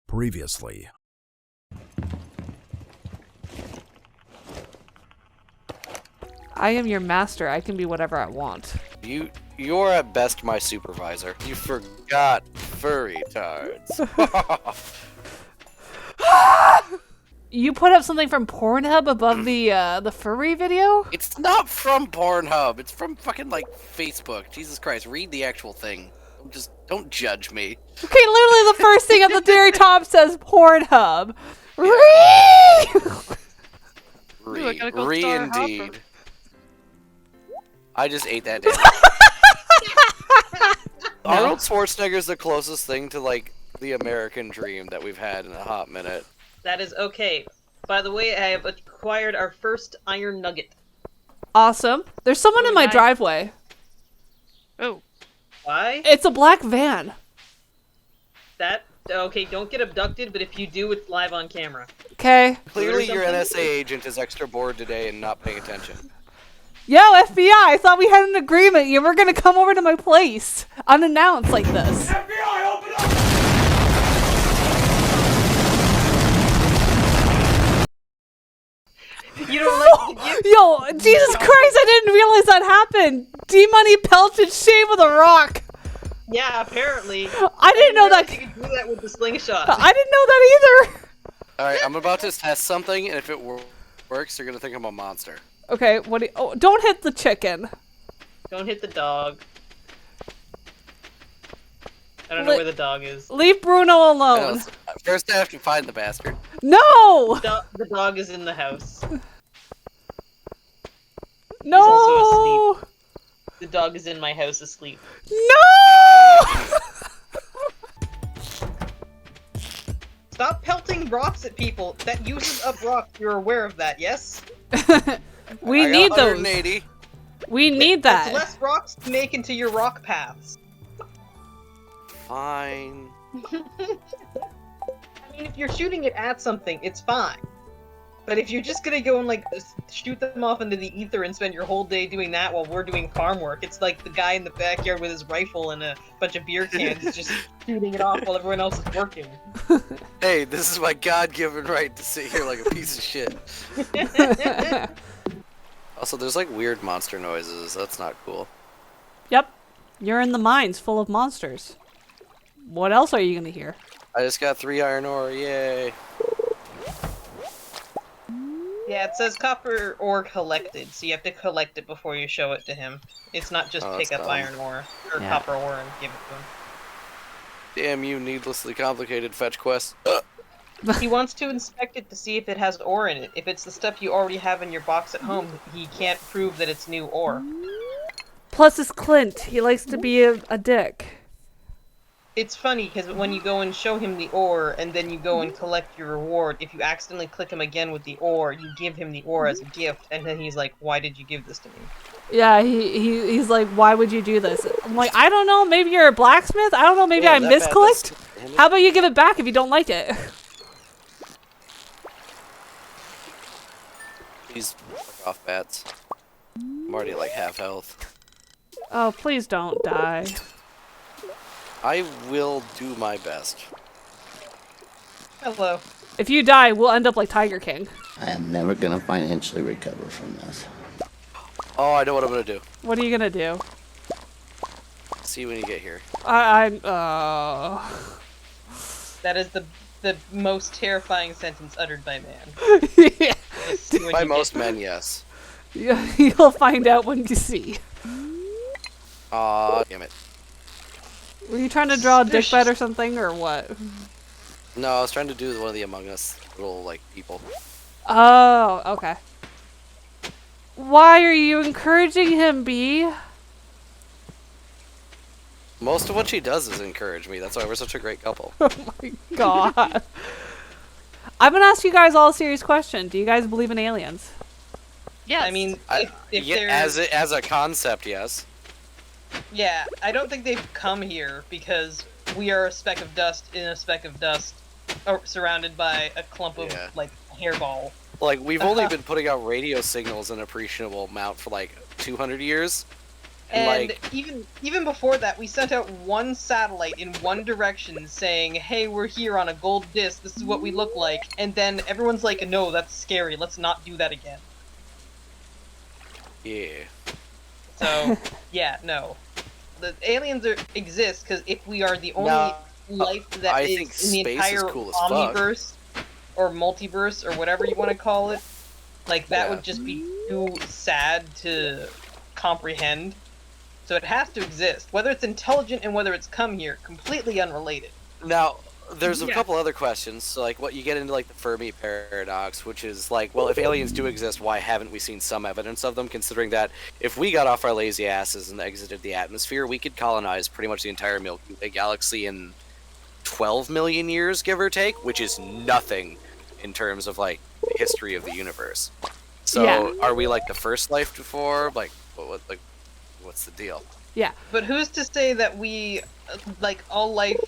Previously. I am your master. I can be whatever I want. You're at best my supervisor. You forgot furry tards. You put up something from Pornhub above the furry video? It's not from Pornhub. It's from fucking like Facebook. Jesus Christ, read the actual thing. Just don't judge me. Okay, literally the first thing at the very top says Pornhub. Re indeed. I just ate that damn. Arnold Schwarzenegger's the closest thing to like the American dream that we've had in a hot minute. That is okay. By the way, I have acquired our first iron nugget. Awesome. There's someone in my driveway. Oh. Why? It's a black van. Okay, don't get abducted, but if you do, it's live on camera. Okay. Clearly your NSA agent is extra bored today and not paying attention. Yo, FBI, I thought we had an agreement. You were gonna come over to my place unannounced like this. FBI, open up! You don't like the gift? Yo, Jesus Christ, I didn't realize that happened. D-Money pelted Shane with a rock. Yeah, apparently. I didn't know that. You could do that with the slingshot. I didn't know that either. Alright, I'm about to test something, and if it works, you're gonna think I'm a monster. Okay, what do you, oh, don't hit the chicken. Don't hit the dog. I don't know where the dog is. Leave Bruno alone. First I have to find the bastard. No! The dog is in the house. No! also asleep. The dog is in my house asleep. No! Stop pelting rocks at people. That uses up rocks. You're aware of that, yes? We I need got those. 180. We need that. There's less rocks to make into your rock paths. Fine. I mean, if you're shooting it at something, it's fine. But if you're just gonna go and like shoot them off into the ether and spend your whole day doing that while we're doing farm work, it's like the guy in the backyard with his rifle and a bunch of beer cans just shooting it off while everyone else is working. Hey, this is my God-given right to sit here like a piece of shit. Also, there's like weird monster noises. That's not cool. Yep. You're in the mines full of monsters. What else are you gonna hear? I just got 3 iron ore. Yay. Yeah, it says copper ore collected, so you have to collect it before you show it to him. It's not just pick up iron ore or copper ore and give it to him. Damn you, needlessly complicated fetch quest. He wants to inspect it to see if it has ore in it. If it's the stuff you already have in your box at home, he can't prove that it's new ore. Plus, it's Clint. He likes to be a dick. It's funny, because when you go and show him the ore, and then you go and collect your reward, if you accidentally click him again with the ore, you give him the ore as a gift, and then he's like, why did you give this to me? Yeah, he's like, why would you do this? I'm like, I don't know, maybe you're a blacksmith? I don't know, maybe I misclicked? How about you give it back if you don't like it? These off bats. I'm already at like half health. Oh, please don't die. I will do my best. Hello. If you die, we'll end up like Tiger King. I am never gonna financially recover from this. Oh, I know what I'm gonna do. What are you gonna do? See you when you get here. I'm That is the most terrifying sentence uttered by man. yeah. By most men, yes. You'll find out when you see. Aw, damn it. Were you trying to draw a dick bed or something, or what? No, I was trying to do one of the Among Us little, like, people. Oh, okay. Why are you encouraging him, B? Most of what she does is encourage me. That's why we're such a great couple. Oh my god. I'm gonna ask you guys all a serious question. Do you guys believe in aliens? Yes. I mean, if Yeah, they're... as a concept, yes. Yeah, I don't think they've come here because we are a speck of dust in a speck of dust, surrounded by a clump of, like, hairball. Like, we've only been putting out radio signals an appreciable amount for, like, 200 years. And like, even before that, we sent out one satellite in one direction saying, "Hey, we're here on a gold disc. This is what we look like." And then everyone's like, "No, that's scary. Let's not do that again." yeah. So, yeah, no. The aliens exist because if we are the only Now, life that I think is in the space entire is cool as fuck. omniverse or multiverse or whatever you want to call it, like that Yeah. would just be too sad to comprehend. So it has to exist. Whether it's intelligent and whether it's come here, completely unrelated. Now, there's a Yeah. couple other questions. So, like, what you get into, like, the Fermi paradox, which is like, well, if aliens do exist, why haven't we seen some evidence of them? Considering that if we got off our lazy asses and exited the atmosphere, we could colonize pretty much the entire Milky Way galaxy in 12 million years, give or take, which is nothing in terms of, like, the history of the universe. So, Yeah. are we like the first life before? Like, what's the deal? Yeah. But who's to say that we, like, all life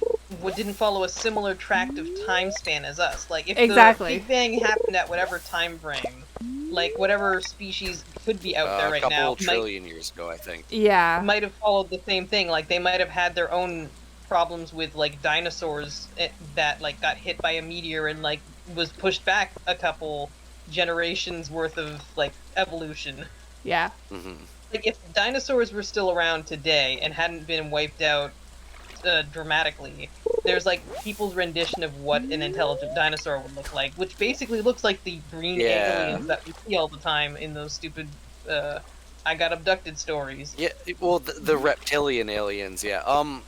didn't follow a similar tract of time span as us? Like, if Exactly. the Big Bang happened at whatever time frame, like, whatever species could be out there A right couple now trillion years ago, I think. Yeah. might have followed the same thing. Like, they might have had their own problems with, like, dinosaurs that, like, got hit by a meteor and, like, was pushed back a couple generations worth of, like, evolution. Yeah. Hmm. Like, if dinosaurs were still around today and hadn't been wiped out dramatically, there's, like, people's rendition of what an intelligent dinosaur would look like, which basically looks like the green Yeah. aliens that we see all the time in those stupid, I got abducted stories. Yeah, well, the reptilian aliens, yeah.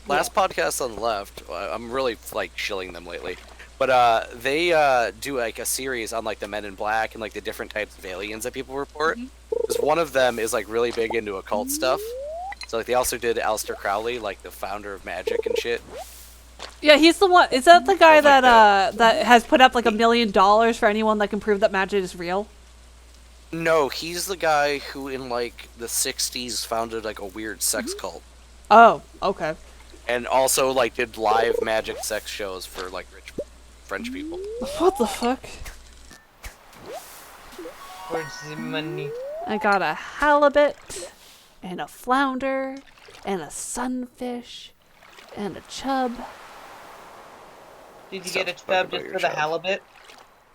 Last podcast on the left, I'm really, like, shilling them lately. But, they, do, like, a series on, like, the Men in Black and, like, the different types of aliens that people report. Because one of them is, like, really big into occult stuff. So, like, they also did Aleister Crowley, like, the founder of magic and shit. Yeah, he's the one. Is that the guy Stuff like that that has put up like $1 million for anyone that can prove that magic is real? No, he's the guy who, in, like, the 60s founded, like, a weird sex cult. Oh, okay. And also, like, did live magic sex shows for, like, rich French people. What the fuck? Where's the money? I got a halibut, and a flounder, and a sunfish, and a chub. Did you Sounds get a fucking chub about just your for the chub. halibut?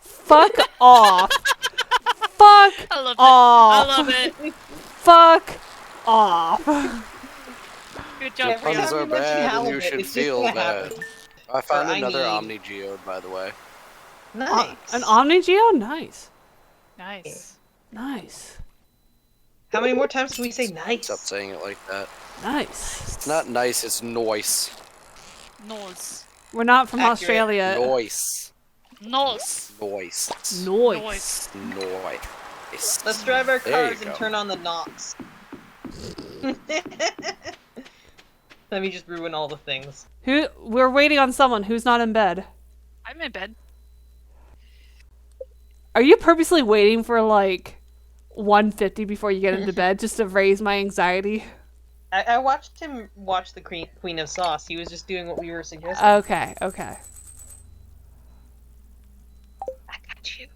Fuck off. Fuck I love it. off. I love it. Fuck off. Good job, Every Puns time Priya. are you mention bad and you halibut, should it's just feel gonna bad. happen. I found I another need- Omni Geode, by the way. Nice. An Omnigeo? Nice. Nice. Nice. How many more times can we say nice? Stop saying it like that. Nice. It's not nice, it's noise. Nose. We're not from Accurate. Australia. Noise. Nose. Noise. Noise. Noise. Let's drive our There you cars and go. turn on the knocks. Let me just ruin all the things. We're waiting on someone who's not in bed. I'm in bed. Are you purposely waiting for like 1:50 before you get into bed just to raise my anxiety? I watched him watch the Queen of Sauce. He was just doing what we were suggesting. Okay, okay. I got you.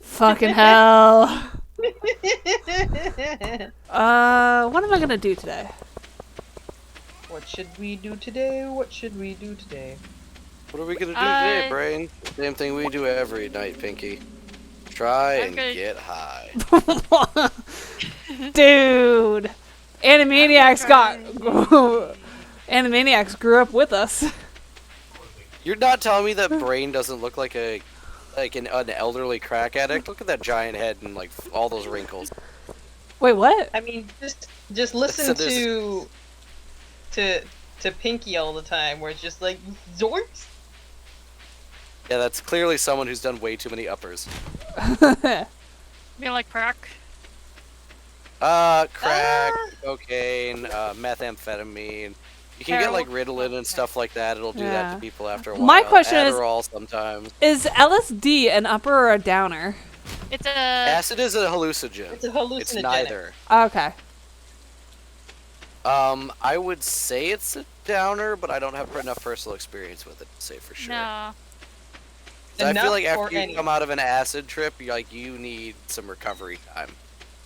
Fucking hell. What am I gonna do today? What should we do today? What should we do today? What are we gonna do today, I- Brain? Same thing we do every night, Pinky. Try I'm and gonna- get high. Dude. Animaniacs Animaniacs grew up with us. You're not telling me that Brain doesn't look like an elderly crack addict? Look at that giant head and like all those wrinkles. Wait, what? I mean, just listen So there's- to Pinky all the time, where it's just like zorks. Yeah, that's clearly someone who's done way too many uppers. You mean like crack? Crack, cocaine, methamphetamine. You can get like Ritalin and stuff like that. It'll do that Yeah. to people after a while. My question is- Adderall sometimes. Is LSD an upper or a downer? It's a. Acid is a hallucinogen. It's a hallucinogenic. It's neither. Okay. I would say it's a downer, but I don't have enough personal experience with it to say for sure. No. So I feel Enough like for after you any. come out of an acid trip, you need some recovery time.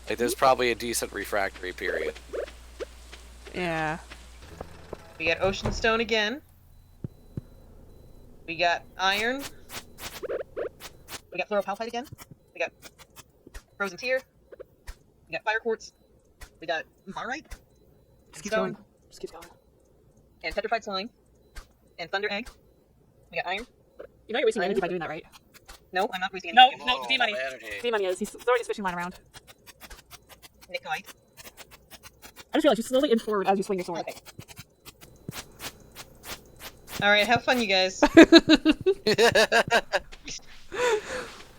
Like, there's probably a decent refractory period. Yeah. We got ocean stone again. We got iron. We got fluoropalpite again. We got frozen tear. We got fire quartz. We got barite. Just keep Stone. going. Just keep going. And petrified slime. And thunder egg. We got iron. You know you're wasting Iron. energy by doing that, right? No, I'm not wasting any. No, energy. no, D-Money. D-Money is. He's throwing his fishing line around. Nickite. I just realized you slowly inch forward as you swing your sword. Okay. Alright, have fun, you guys.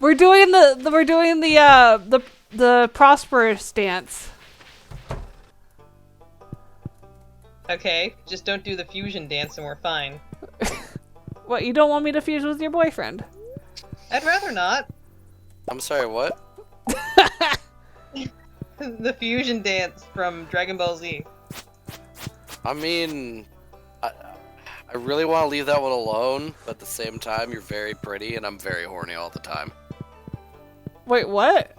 We're doing the prosperous dance. Okay, just don't do the fusion dance and we're fine. What, you don't want me to fuse with your boyfriend? I'd rather not. I'm sorry, what? The fusion dance from Dragon Ball Z. I mean, I really want to leave that one alone, but at the same time, you're very pretty and I'm very horny all the time. Wait, what?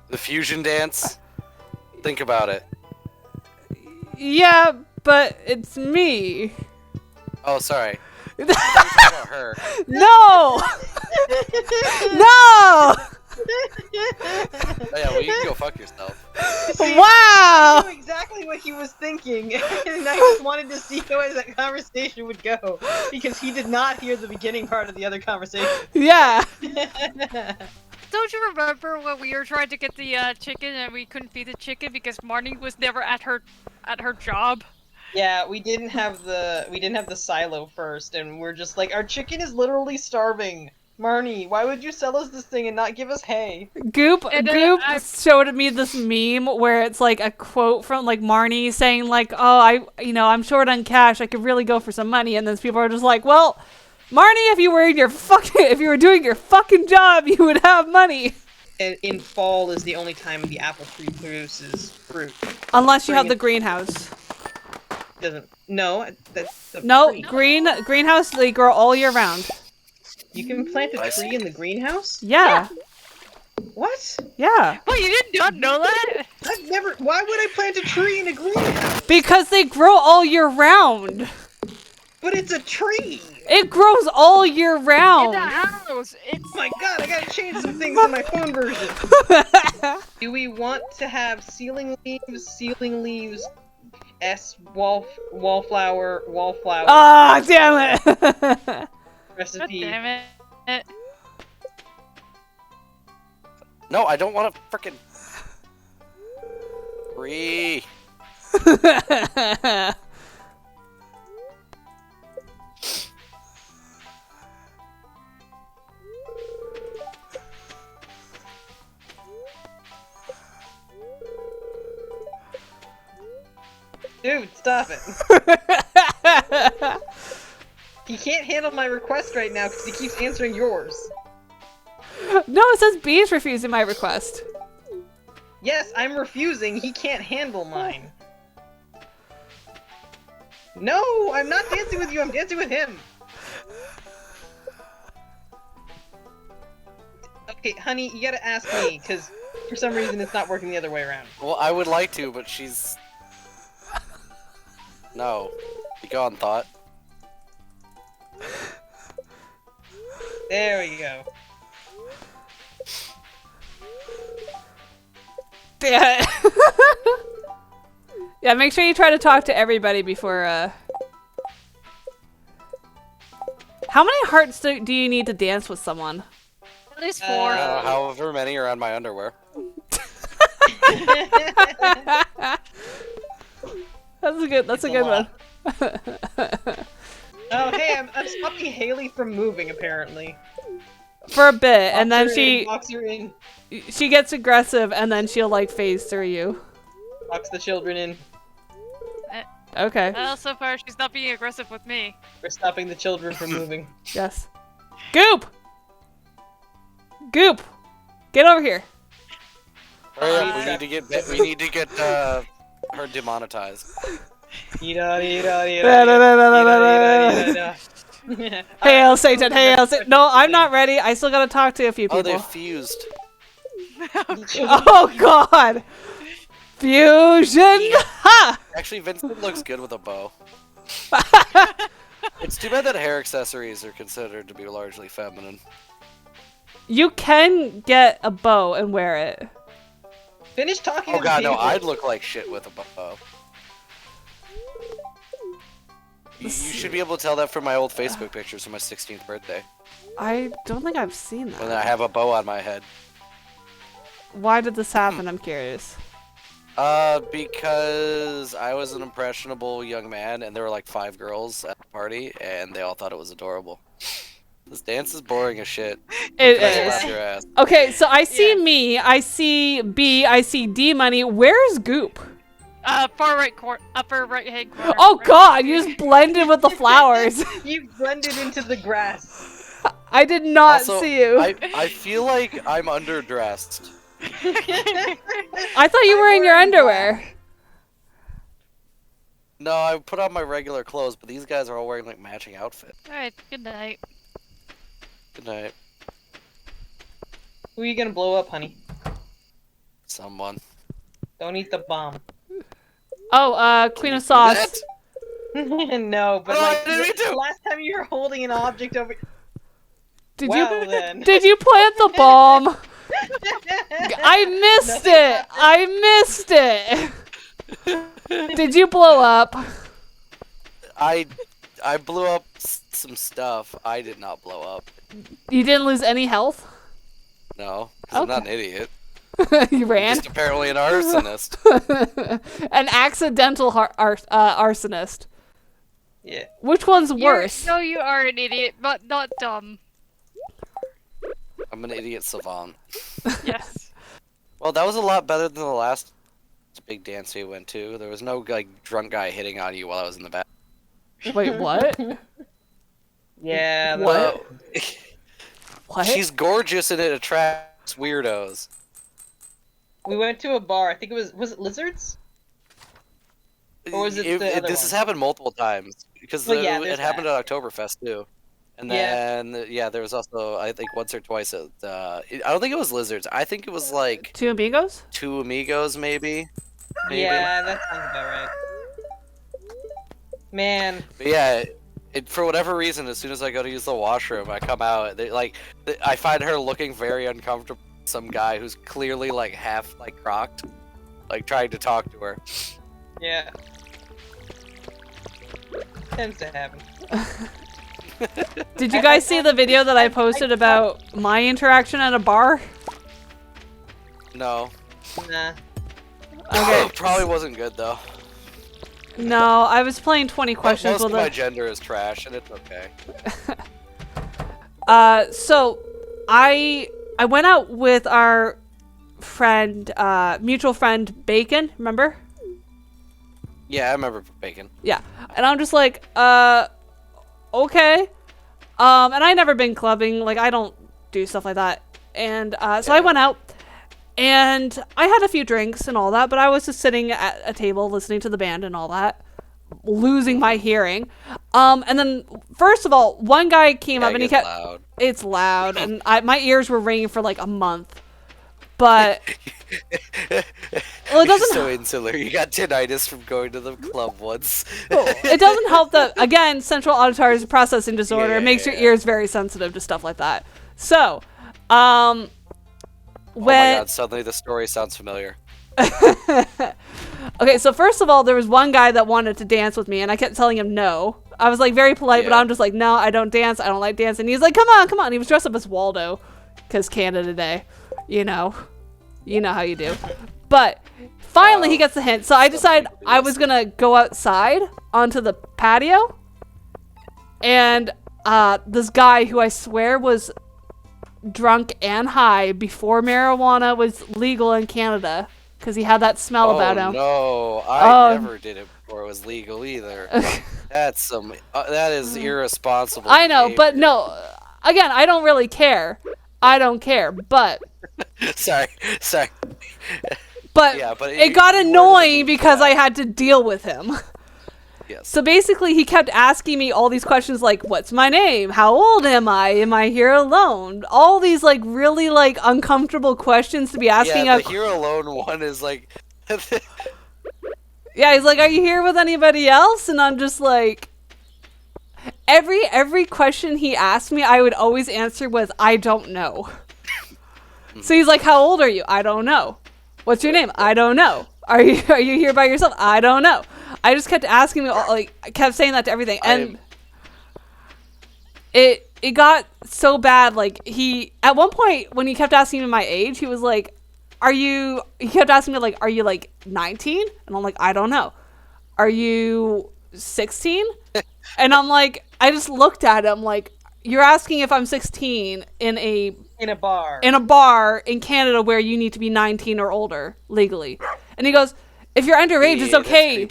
The fusion dance? Think about it. Yeah, but it's me. Oh, sorry. I'm talking about her. No! No! Oh, yeah, well, you can go fuck yourself. See, Wow! I knew exactly what he was thinking, and I just wanted to see how that conversation would go, because he did not hear the beginning part of the other conversation. Yeah. Don't you remember when we were trying to get the chicken and we couldn't feed the chicken because Marnie was never at her job? Yeah, we didn't have the silo first, and we're just like, our chicken is literally starving. Marnie, why would you sell us this thing and not give us hay? Goop And showed me this meme where it's like a quote from like Marnie saying like, "Oh, I'm short on cash. I could really go for some money." And then people are just like, "Well, Marnie, if you were doing your fucking job, you would have money." And in fall is the only time the apple tree produces fruit. Unless you have the greenhouse. No, that's the No, tree. greenhouse, they grow all year round. You can plant a I tree see. in the greenhouse? Yeah. What? Yeah. What, you did not know that? I've never. Why would I plant a tree in a greenhouse? Because they grow all year round. But it's a tree. It grows all year In round. the house. It's Oh my god, I gotta change some things in my phone version. Do we want to have ceiling leaves, wallflower, Ah, damn it. God recipe? damn it. No, I don't want to frickin' free. Dude, stop it. He can't handle my request right now because he keeps answering yours. No, it says B's refusing my request. Yes, I'm refusing. He can't handle mine. No, I'm not dancing with you. I'm dancing with him. Okay, honey, you gotta ask me, because for some reason it's not working the other way around. Well, I would like to, but she's... No. Be gone, thought. There we go. Yeah. Yeah, make sure you try to talk to everybody before, How many hearts do you need to dance with someone? At least 4. However many are on my underwear. That's a good one. Oh, hey, I'm stopping Haley from moving, apparently. For a bit, and then Box her in. she gets aggressive, and then she'll like phase through you. Box the children in. Okay. So far, she's not being aggressive with me. We're stopping the children from moving. Yes. Goop! Goop! Get over here. Hurry up, we need to get her demonetized. Hail Satan, hail Satan. No, I'm not ready. I still gotta talk to a few Oh, people. they're fused. Oh God! Fusion! Ha! Actually, Vincent looks good with a bow. It's too bad that hair accessories are considered to be largely feminine. You can get a bow and wear it. Finish talking. Oh to the god, no, people. I'd look like shit with a bow. You should be able to tell that from my old Facebook pictures from my 16th birthday. I don't think I've seen When I that. have a bow on my head. Why did this happen? I'm curious. Because I was an impressionable young man, and there were like 5 girls at the party, and they all thought it was adorable. This dance is boring as shit. It Can I slap is. your ass? Okay, so I see Yeah. me, I see B, I see D money. Where's Goop? Far right corner, upper right hand corner. Oh right God, you just blended with the flowers. You blended into the grass. I did not Also, see you. I feel like I'm underdressed. I thought you were in your wearing underwear. No, I put on my regular clothes, but these guys are all wearing like matching outfits. Alright, good night. Good night, Who are you gonna blow up, honey? someone. Don't eat the bomb. Oh, Queen of Sauce. No, but Oh, like I didn't mean to. the last time you were holding an object over. Did Well, you then. did you plant the bomb? I missed it. I missed it. Did you blow up? I blew up some stuff. I did not blow up. You didn't lose any health? No, because I'm not an idiot. You I'm ran? just apparently an arsonist. An accidental arsonist. Yeah. Which one's worse? No, you are an idiot, but not dumb. I'm an idiot savant. Yes. Well, that was a lot better than the last big dance we went to. There was no like drunk guy hitting on you while I was in the back. Wait, what? Yeah. What? What? She's gorgeous and it attracts weirdos. We went to a bar. I think it was it Lizards? Or was it the other This has one? happened multiple times because Well, yeah, it there's happened that. at Oktoberfest too. And Yeah. then there was also I think once or twice at I don't think it was Lizards. I think it was like Two amigos? Two Amigos maybe. Yeah, that sounds about right. Man, But yeah, for whatever reason, as soon as I go to use the washroom, I come out. I find her looking very uncomfortable. Some guy who's clearly like half like crocked, like trying to talk to her. yeah. Tends to happen. Did you guys see the video that I posted about my interaction at a bar? No, Nah. Okay. probably wasn't good though. No, I was playing 20 questions Most with of my a... gender is trash, and it's okay. So I went out with our friend, mutual friend Bacon, remember? Yeah, I remember bacon. Yeah. And I'm just like, okay. And I never been clubbing, like I don't do stuff like that. And so I went out and I had a few drinks and all that, but I was just sitting at a table listening to the band and all that, losing my hearing. And then first of all, one guy came up and he It gets kept loud. it's loud and my ears were ringing for like a month. But well, it doesn't so insular. You got tinnitus from going to the club once. it doesn't help that again central auditory processing disorder Yeah, makes your yeah. ears very sensitive to stuff like that. So Oh my when god! Suddenly the story sounds familiar. okay, so first of all, there was one guy that wanted to dance with me and I kept telling him no. I was like very polite, but Yeah. I'm just like, no, I don't dance, I don't like dancing. He's like, come on, and he was dressed up as Waldo because Canada Day, you know how you do. But finally he gets the hint, so I decided I was gonna go outside onto the patio, and this guy who I swear was drunk and high before marijuana was legal in Canada because he had that smell about him. No, I Oh. never did it before it was legal either. That's some. That is irresponsible. I know, but behavior. no, again, I don't really care. I don't care, but sorry. but Yeah, but it got annoying because I had to deal with him. Yes. So basically, he kept asking me all these questions like, what's my name? How old am I? Am I here alone? All these, like, really, like, uncomfortable questions to be asking. Yeah, the here alone one is like... Yeah, he's like, are you here with anybody else? And I'm just like... Every question he asked me, I would always answer with, I don't know. So he's like, how old are you? I don't know. What's your name? I don't know. Are you here by yourself? I don't know. I just kept asking me, like, I kept saying that to everything, and it got so bad. Like, he at one point when he kept asking me my age, he was like, he kept asking me, like, are you like 19? And I'm like, I don't know. Are you 16? And I'm like, I just looked at him like, you're asking if I'm 16 in a bar in Canada where you need to be 19 or older legally. And he goes, if you're underage, it's okay.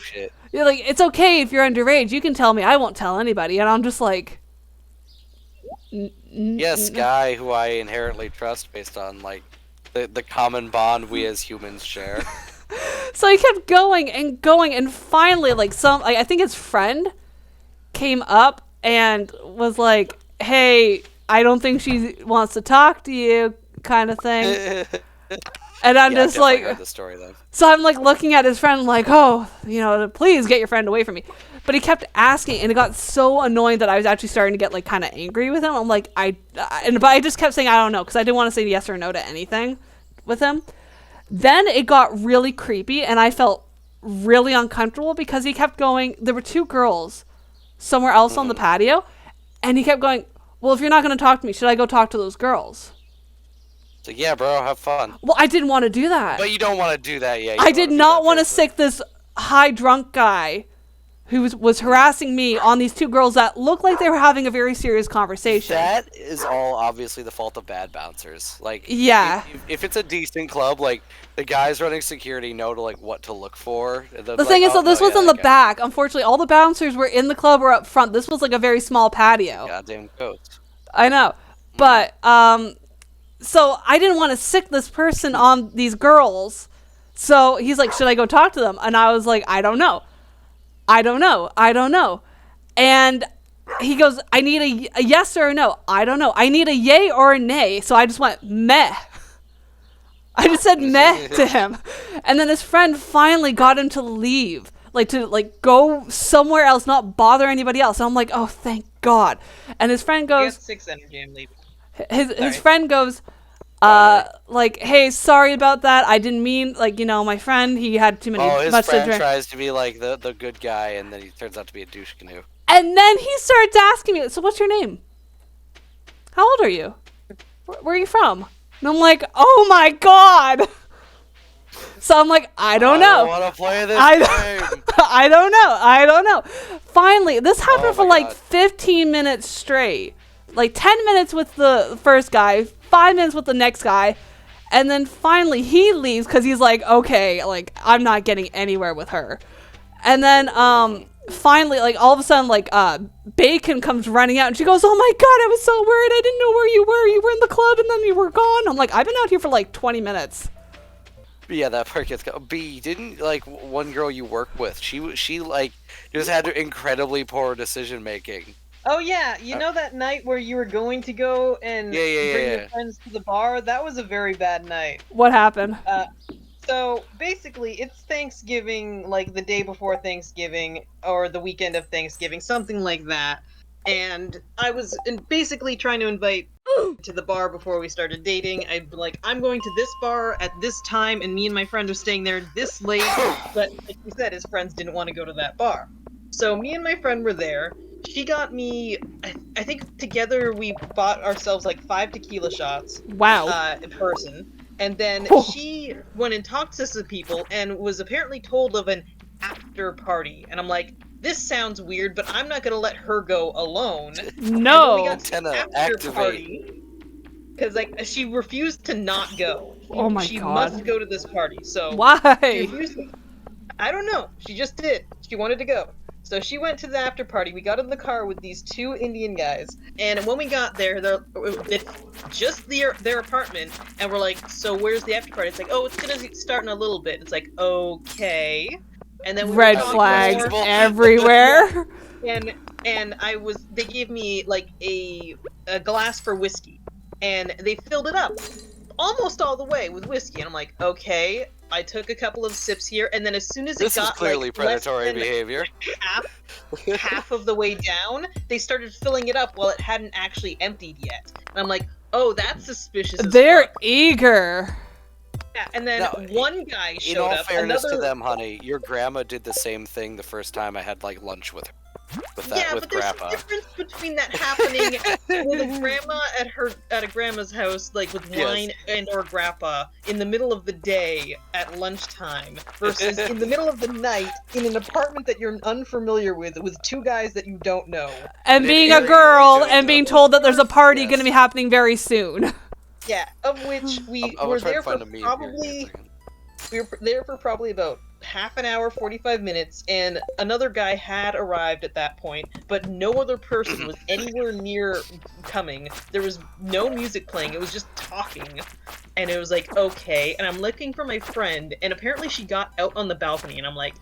You're like, it's okay if you're underage. You can tell me. I won't tell anybody. And I'm just like, yes, guy who I inherently trust based on like the common bond we as humans share. So he kept going, and finally, like, I think his friend came up and was like, hey, I don't think she wants to talk to you, kind of thing. And I'm just like, heard the story, then. So I'm like looking at his friend like, oh, please get your friend away from me. But he kept asking, and it got so annoying that I was actually starting to get like kind of angry with him. I'm like, but I just kept saying I don't know, because I didn't want to say yes or no to anything with him. Then it got really creepy, and I felt really uncomfortable because he kept going. There were two girls somewhere else on the patio, and he kept going, well, if you're not going to talk to me, should I go talk to those girls? So yeah, bro, have fun. Well, I didn't want to do that. But you don't want to do that yet. I did not want to sick this high drunk guy who was harassing me on these two girls that looked like they were having a very serious conversation. That is all obviously the fault of bad bouncers. Like, yeah, if it's a decent club, like the guys running security know to like what to look for. The thing is, this was in the back. Unfortunately, all the bouncers were in the club or up front. This was like a very small patio. Goddamn ghost. I know, but so I didn't want to sick this person on these girls. So he's like, should I go talk to them? And I was like, I don't know. And he goes, I need a yes or a no. I don't know. I need a yay or a nay. So I just went, meh. I just said meh to him. And then his friend finally got him to leave. Like, to go somewhere else, not bother anybody else. And I'm like, oh, thank God. And his friend goes, 6 energy, I'm leaving. His friend goes, like, hey, sorry about that. I didn't mean, like, my friend, he had too many. His friend tries to be like the good guy, and then he turns out to be a douche canoe. And then he starts asking me, so what's your name? How old are you? Where are you from? And I'm like, oh my God. So I'm like, I don't know. I want to play this game. I don't know. Finally, this happened for like 15 minutes straight. Like 10 minutes with the first guy, 5 minutes with the next guy, and then finally he leaves because he's like, okay, like, I'm not getting anywhere with her. And then finally, like, all of a sudden, like, Bacon comes running out, and she goes, oh my God, I was so worried. I didn't know where you were. You were in the club, and then you were gone. I'm like, I've been out here for like 20 minutes. Yeah, that part gets go. B, didn't, like, one girl you work with, she like, just had incredibly poor decision making. Oh yeah, you know that night where you were going to go and bring your friends to the bar? That was a very bad night. What happened? So basically, it's Thanksgiving, like the day before Thanksgiving, or the weekend of Thanksgiving, something like that. And I was basically trying to invite to the bar before we started dating. I'd be like, I'm going to this bar at this time, and me and my friend are staying there this late. But like you said, his friends didn't want to go to that bar. So me and my friend were there. She got me, I think together we bought ourselves like 5 tequila shots. Wow. In person. And then she went and talked to some people and was apparently told of an after party. And I'm like, this sounds weird, but I'm not going to let her go alone. No. We got to the after party. Because like, she refused to not go. Oh my God. She must go to this party. So why? She refused. I don't know. She just did. She wanted to go. So she went to the after party. We got in the car with these 2 Indian guys, and when we got there, it's just their apartment, and we're like, so where's the after party? It's like, oh, it's gonna start in a little bit. It's like, okay. And then we were Red talking flags more, everywhere. and they gave me like a glass for whiskey, and they filled it up almost all the way with whiskey, and I'm like, okay. I took a couple of sips here, and then as soon as it This is got clearly like predatory less than behavior. half of the way down, they started filling it up while it hadn't actually emptied yet. And I'm like, oh, that's suspicious. As They're fuck. eager. Yeah, and then No, one guy showed In all up. fairness another... to them, honey, your grandma did the same thing the first time I had like lunch with her. Yeah, With but there's grandpa. a difference between that happening with a grandma at a grandma's house, like with wine and or grappa, in the middle of the day at lunchtime, versus in the middle of the night in an apartment that you're unfamiliar with two guys that you don't know. And being a girl and being told that there's a party going to be happening very soon. Yeah, of which we I'm were trying there to find for a meme probably... We were there for probably about half an hour, 45 minutes, and another guy had arrived at that point, but no other person was anywhere near coming. There was no music playing, it was just talking. And it was like, okay, and I'm looking for my friend, and apparently she got out on the balcony, and I'm like,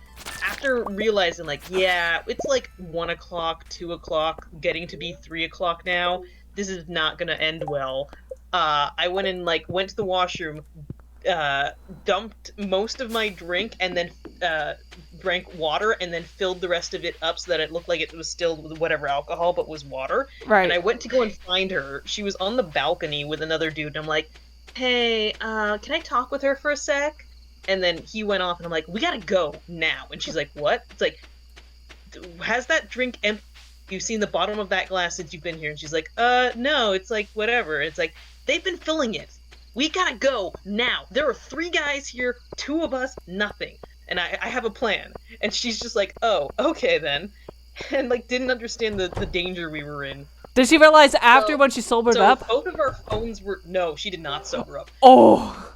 after realizing, like, yeah, it's like 1 o'clock, 2 o'clock, getting to be 3 o'clock now, this is not gonna end well. I went and, like, went to the washroom, dumped most of my drink and then drank water and then filled the rest of it up so that it looked like it was still whatever alcohol but was water. Right. And I went to go and find her. She was on the balcony with another dude and I'm like, hey, can I talk with her for a sec? And then he went off and I'm like, we gotta go now. And she's like, what? It's like, has that drink empty? You've seen the bottom of that glass since you've been here. And she's like, no, it's like whatever. It's like, they've been filling it. We gotta go now. There are 3 guys here, 2 of us, nothing. And I have a plan. And she's just like, oh, okay then. And like didn't understand the danger we were in. Did she realize after when she sobered up? Both of our phones were... No, she did not sober up. Oh.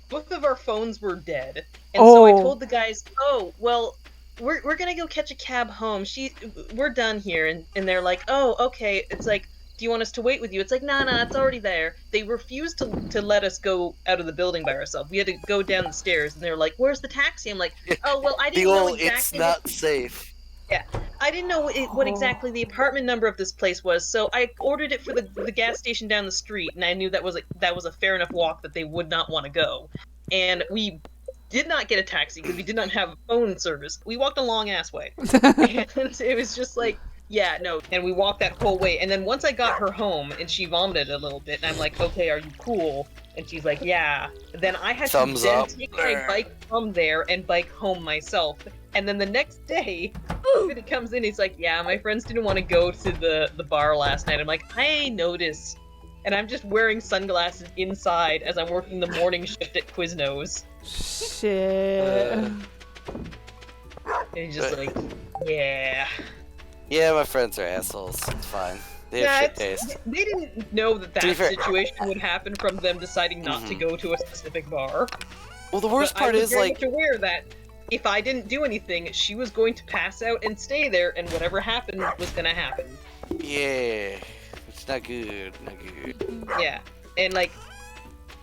Both of our phones were dead. And so I told the guys, oh, well, we're gonna go catch a cab home. We're done here. And they're like, oh, okay. It's like, do you want us to wait with you? It's like, nah, it's already there. They refused to let us go out of the building by ourselves. We had to go down the stairs, and they were like, where's the taxi? I'm like, oh, well, I didn't know exactly... It's not safe. Yeah, I didn't know what exactly the apartment number of this place was, so I ordered it for the gas station down the street, and I knew that was a fair enough walk that they would not want to go. And we did not get a taxi, because we did not have phone service. We walked a long-ass way. And it was just like... Yeah, no, and we walked that whole way, and then once I got her home, and she vomited a little bit, and I'm like, okay, are you cool? And she's like, yeah. Then I had to then take my bike from there and bike home myself. And then the next day, he comes in, he's like, yeah, my friends didn't want to go to the bar last night. I'm like, I noticed. And I'm just wearing sunglasses inside as I'm working the morning shift at Quiznos. Shit. And he's just like, yeah. Yeah, my friends are assholes. It's fine. They have shit taste. They didn't know that situation would happen from them deciding not to go to a specific bar. Well, the worst part is, like... I was very much aware that if I didn't do anything, she was going to pass out and stay there, and whatever happened was gonna happen. Yeah. It's not good. Not good. Yeah. And, like...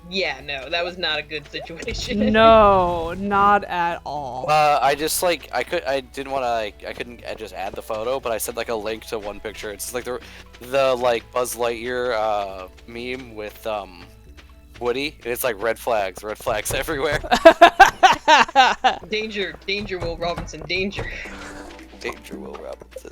Yeah, no, that was not a good situation. No, not at all. I just like I couldn't just add the photo, but I sent like a link to one picture. It's like the like Buzz Lightyear meme with Woody, and it's like red flags everywhere. Danger, Will Robinson, danger. Danger, Will Robinson.